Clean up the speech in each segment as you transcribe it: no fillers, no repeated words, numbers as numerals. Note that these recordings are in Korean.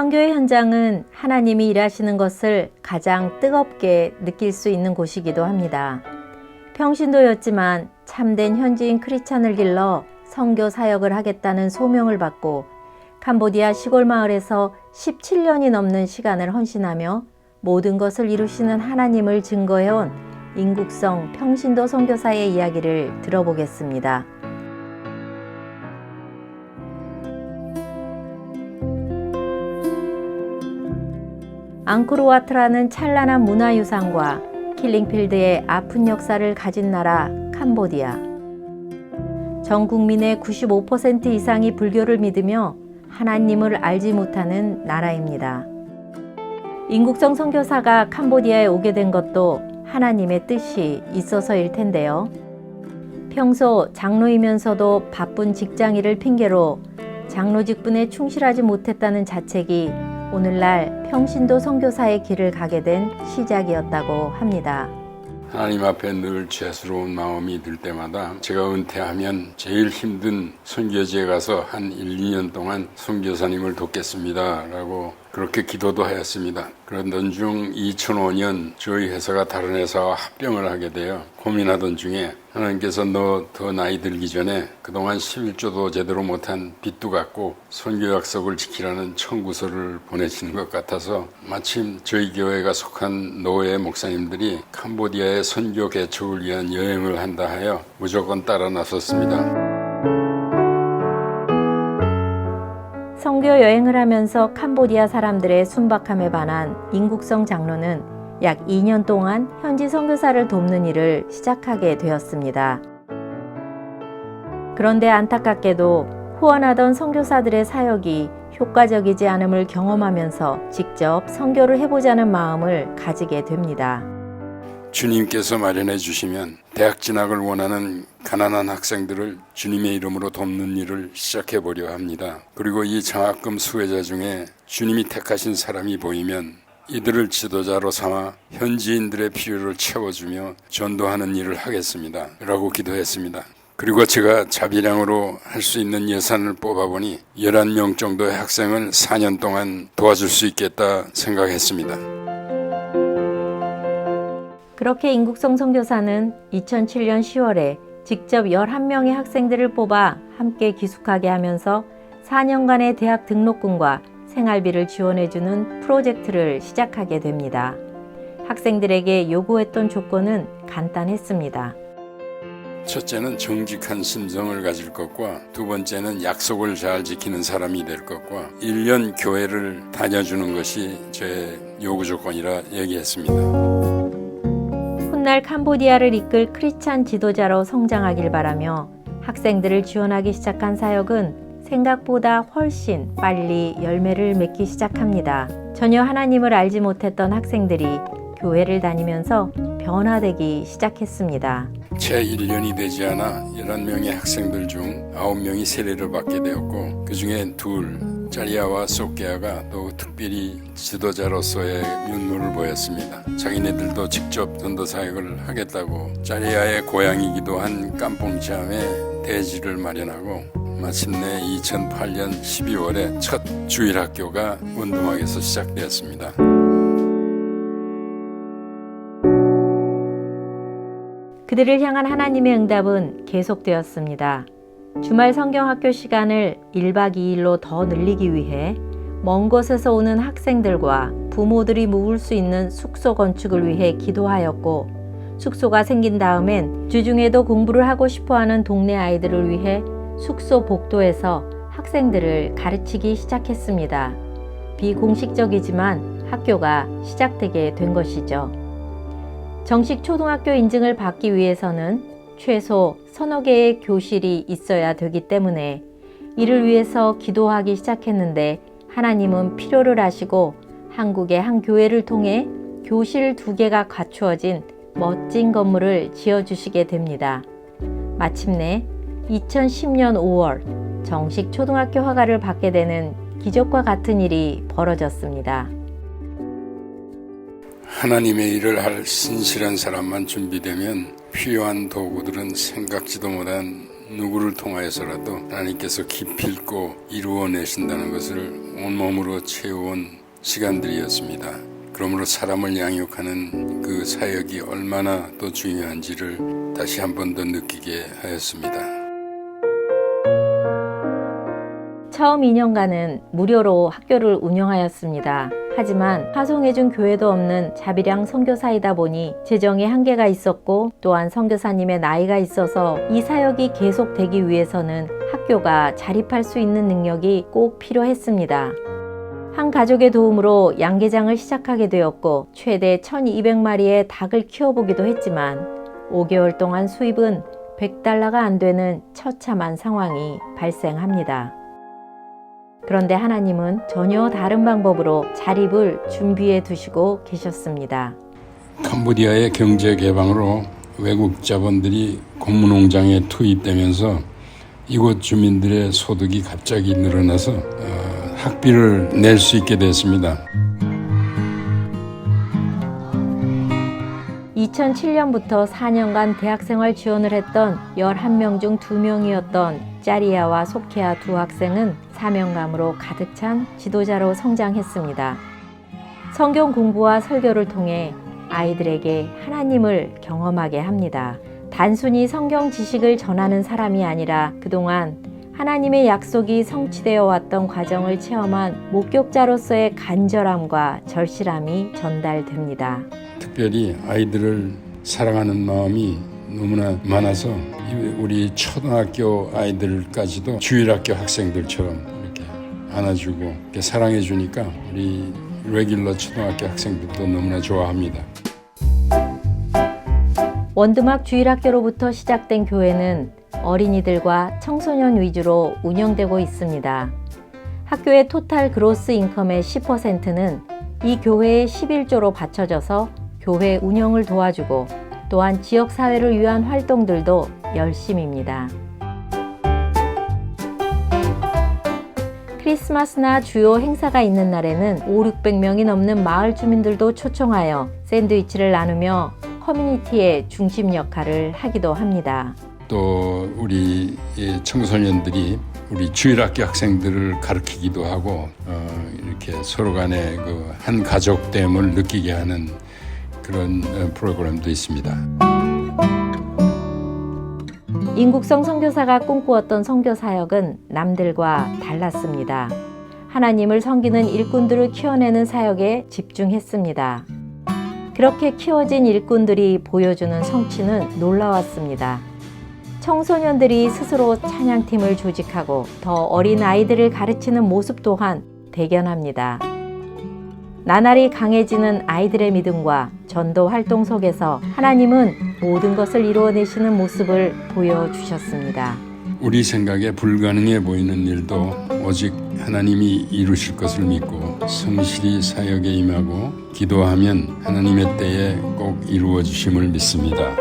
선교의 현장은 하나님이 일하시는 것을 가장 뜨겁게 느낄 수 있는 곳이기도 합니다. 평신도였지만 참된 현지인 크리스찬을 길러 선교 사역을 하겠다는 소명을 받고 캄보디아 시골 마을에서 17년이 넘는 시간을 헌신하며 모든 것을 이루시는 하나님을 증거해온 인국성 평신도 선교사의 이야기를 들어보겠습니다. 앙코르와트라는 찬란한 문화유산과 킬링필드의 아픈 역사를 가진 나라 캄보디아. 전 국민의 95% 이상이 불교를 믿으며 하나님을 알지 못하는 나라입니다. 인국성 선교사가 캄보디아에 오게 된 것도 하나님의 뜻이 있어서일 텐데요. 평소 장로이면서도 바쁜 직장일을 핑계로 장로 직분에 충실하지 못했다는 자책이 오늘날 평신도 선교사의 길을 가게 된 시작이었다고 합니다. 하나님 앞에 늘 죄스러운 마음이 들 때마다 제가 은퇴하면 제일 힘든 선교지에 가서 한 1, 2년 동안 선교사님을 돕겠습니다 라고 그렇게 기도도 하였습니다. 그러던 중 2005년 저희 회사가 다른 회사와 합병을 하게 되어 고민하던 중에 하나님께서 너 더 나이 들기 전에 그동안 11조도 제대로 못한 빚도 갚고 선교 약속을 지키라는 청구서를 보내시는 것 같아서 마침 저희 교회가 속한 노예 목사님들이 캄보디아의 선교 개척을 위한 여행을 한다 하여 무조건 따라 나섰습니다. 선교 여행을 하면서 캄보디아 사람들의 순박함에 반한 인국성 장로는 약 2년 동안 현지 선교사를 돕는 일을 시작하게 되었습니다. 그런데 안타깝게도 후원하던 선교사들의 사역이 효과적이지 않음을 경험하면서 직접 선교를 해보자는 마음을 가지게 됩니다. 주님께서 마련해 주시면 대학 진학을 원하는 가난한 학생들을 주님의 이름으로 돕는 일을 시작해 보려 합니다. 그리고 이 장학금 수혜자 중에 주님이 택하신 사람이 보이면 이들을 지도자로 삼아 현지인들의 필요를 채워주며 전도하는 일을 하겠습니다 라고 기도했습니다. 그리고 제가 자비량으로 할 수 있는 예산을 뽑아보니 11명 정도의 학생을 4년 동안 도와줄 수 있겠다 생각했습니다. 그렇게 인국성 선교사는 2007년 10월에 직접 11명의 학생들을 뽑아 함께 기숙하게 하면서 4년간의 대학 등록금과 생활비를 지원해주는 프로젝트를 시작하게 됩니다. 학생들에게 요구했던 조건은 간단했습니다. 첫째는 정직한 심성을 가질 것과 두 번째는 약속을 잘 지키는 사람이 될 것과 1년 교회를 다녀주는 것이 제 요구 조건이라 얘기했습니다. 훗날 캄보디아를 이끌 크리스찬 지도자로 성장하길 바라며 학생들을 지원하기 시작한 사역은 생각보다 훨씬 빨리 열매를 맺기 시작합니다. 전혀 하나님을 알지 못했던 학생들이 교회를 다니면서 변화되기 시작했습니다. 채 1년이 되지 않아 11명의 학생들 중 9명이 세례를 받게 되었고 그 중에 둘, 짜리아와 소케아가 또 특별히 지도자로서의 면모를 보였습니다. 자기네들도 직접 전도 사역을 하겠다고 짜리아의 고향이기도 한 깜뽕지암에 대지를 마련하고 마침내 2008년 12월에 첫 주일학교가 원두막에서 시작되었습니다. 그들을 향한 하나님의 응답은 계속되었습니다. 주말 성경학교 시간을 1박 2일로 더 늘리기 위해 먼 곳에서 오는 학생들과 부모들이 묵을 수 있는 숙소 건축을 위해 기도하였고 숙소가 생긴 다음엔 주중에도 공부를 하고 싶어하는 동네 아이들을 위해 숙소 복도에서 학생들을 가르치기 시작했습니다. 비공식적이지만 학교가 시작되게 된 것이죠. 정식 초등학교 인증을 받기 위해서는 최소 서너 개의 교실이 있어야 되기 때문에 이를 위해서 기도하기 시작했는데 하나님은 필요를 아시고 한국의 한 교회를 통해 교실 2개가 갖추어진 멋진 건물을 지어주시게 됩니다. 마침내 2010년 5월 정식 초등학교 허가를 받게 되는 기적과 같은 일이 벌어졌습니다. 하나님의 일을 할 신실한 사람만 준비되면 필요한 도구들은 생각지도 못한 누구를 통하여서라도 하나님께서 기필코 이루어내신다는 것을 온몸으로 채워온 시간들이었습니다. 그러므로 사람을 양육하는 그 사역이 얼마나 또 중요한지를 다시 한 번 더 느끼게 하였습니다. 처음 2년간은 무료로 학교를 운영하였습니다. 하지만 파송해준 교회도 없는 자비량 선교사이다 보니 재정에 한계가 있었고 또한 선교사님의 나이가 있어서 이 사역이 계속되기 위해서는 학교가 자립할 수 있는 능력이 꼭 필요했습니다. 한 가족의 도움으로 양계장을 시작하게 되었고 최대 1200마리의 닭을 키워보기도 했지만 5개월 동안 수입은 $100가 안 되는 처참한 상황이 발생합니다. 그런데 하나님은 전혀 다른 방법으로 자립을 준비해 두시고 계셨습니다. 캄보디아의 경제 개방으로 외국 자본들이 고무농장에 투입되면서 이곳 주민들의 소득이 갑자기 늘어나서 학비를 낼 수 있게 됐습니다. 2007년부터 4년간 대학생활 지원을 했던 11명 중 2명이었던 짜리아와 소케아 두 학생은 사명감으로 가득 찬 지도자로 성장했습니다. 성경 공부와 설교를 통해 아이들에게 하나님을 경험하게 합니다. 단순히 성경 지식을 전하는 사람이 아니라 그동안 하나님의 약속이 성취되어 왔던 과정을 체험한 목격자로서의 간절함과 절실함이 전달됩니다. 특별히 아이들을 사랑하는 마음이 너무나 많아서 우리 초등학교 아이들까지도 주일학교 학생들처럼 이렇게 안아주고 이렇게 사랑해주니까 우리 레귤러 초등학교 학생들도 너무나 좋아합니다. 원드막 주일학교로부터 시작된 교회는 어린이들과 청소년 위주로 운영되고 있습니다. 학교의 토탈 그로스 인컴의 10%는 이 교회의 11조로 바쳐져서 교회 운영을 도와주고 또한 지역사회를 위한 활동들도 열심입니다. 크리스마스나 주요 행사가 있는 날에는 500~600명이 넘는 마을 주민들도 초청하여 샌드위치를 나누며 커뮤니티의 중심 역할을 하기도 합니다. 또 우리 청소년들이 우리 주일학교 학생들을 가르치기도 하고 이렇게 서로 간에 그 한 가족됨을 느끼게 하는 그런 프로그램도 있습니다. 인국성 선교사가 꿈꾸었던 선교 사역은 남들과 달랐습니다. 하나님을 섬기는 일꾼들을 키워내는 사역에 집중했습니다. 그렇게 키워진 일꾼들이 보여주는 성취는 놀라웠습니다. 청소년들이 스스로 찬양팀을 조직하고 더 어린 아이들을 가르치는 모습 또한 대견합니다. 나날이 강해지는 아이들의 믿음과 전도 활동 속에서 하나님은 모든 것을 이루어내시는 모습을 보여주셨습니다. 우리 생각에 불가능해 보이는 일도 오직 하나님이 이루실 것을 믿고 성실히 사역에 임하고 기도하면 하나님의 때에 꼭 이루어 주심을 믿습니다.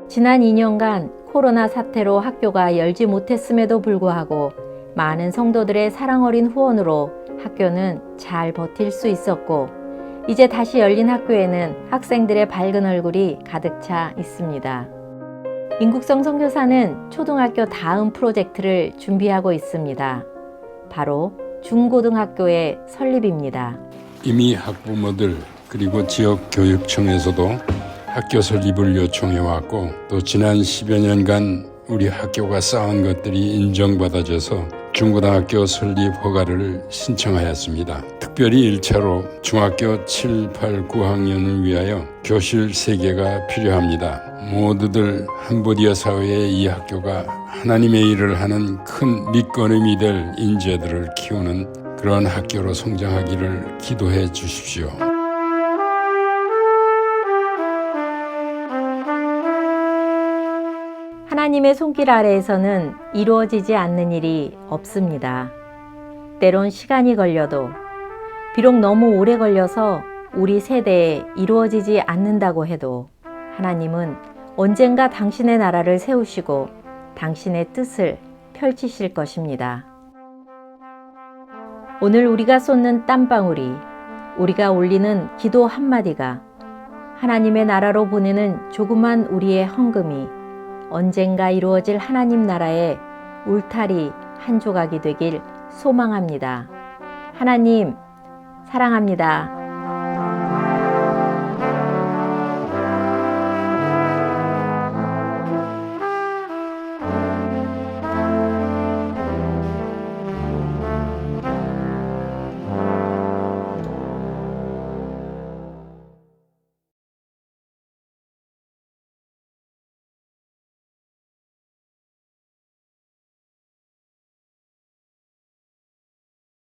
지난 2년간 코로나 사태로 학교가 열지 못했음에도 불구하고 많은 성도들의 사랑 어린 후원으로 학교는 잘 버틸 수 있었고 이제 다시 열린 학교에는 학생들의 밝은 얼굴이 가득 차 있습니다. 인국성 선교사는 초등학교 다음 프로젝트를 준비하고 있습니다. 바로 중고등학교의 설립입니다. 이미 학부모들 그리고 지역교육청에서도 학교 설립을 요청해 왔고 또 지난 10여 년간 우리 학교가 쌓은 것들이 인정받아져서 중고등학교 설립 허가를 신청하였습니다. 특별히 1차로 중학교 7, 8, 9학년을 위하여 교실 3개가 필요합니다. 모두들 캄보디아 사회의 이 학교가 하나님의 일을 하는 큰 밑거름이 될 인재들을 키우는 그런 학교로 성장하기를 기도해 주십시오. 하나님의 손길 아래에서는 이루어지지 않는 일이 없습니다. 때론 시간이 걸려도 비록 너무 오래 걸려서 우리 세대에 이루어지지 않는다고 해도 하나님은 언젠가 당신의 나라를 세우시고 당신의 뜻을 펼치실 것입니다. 오늘 우리가 쏟는 땀방울이, 우리가 올리는 기도 한마디가, 하나님의 나라로 보내는 조그만 우리의 헌금이 언젠가 이루어질 하나님 나라의 울타리 한 조각이 되길 소망합니다. 하나님, 사랑합니다.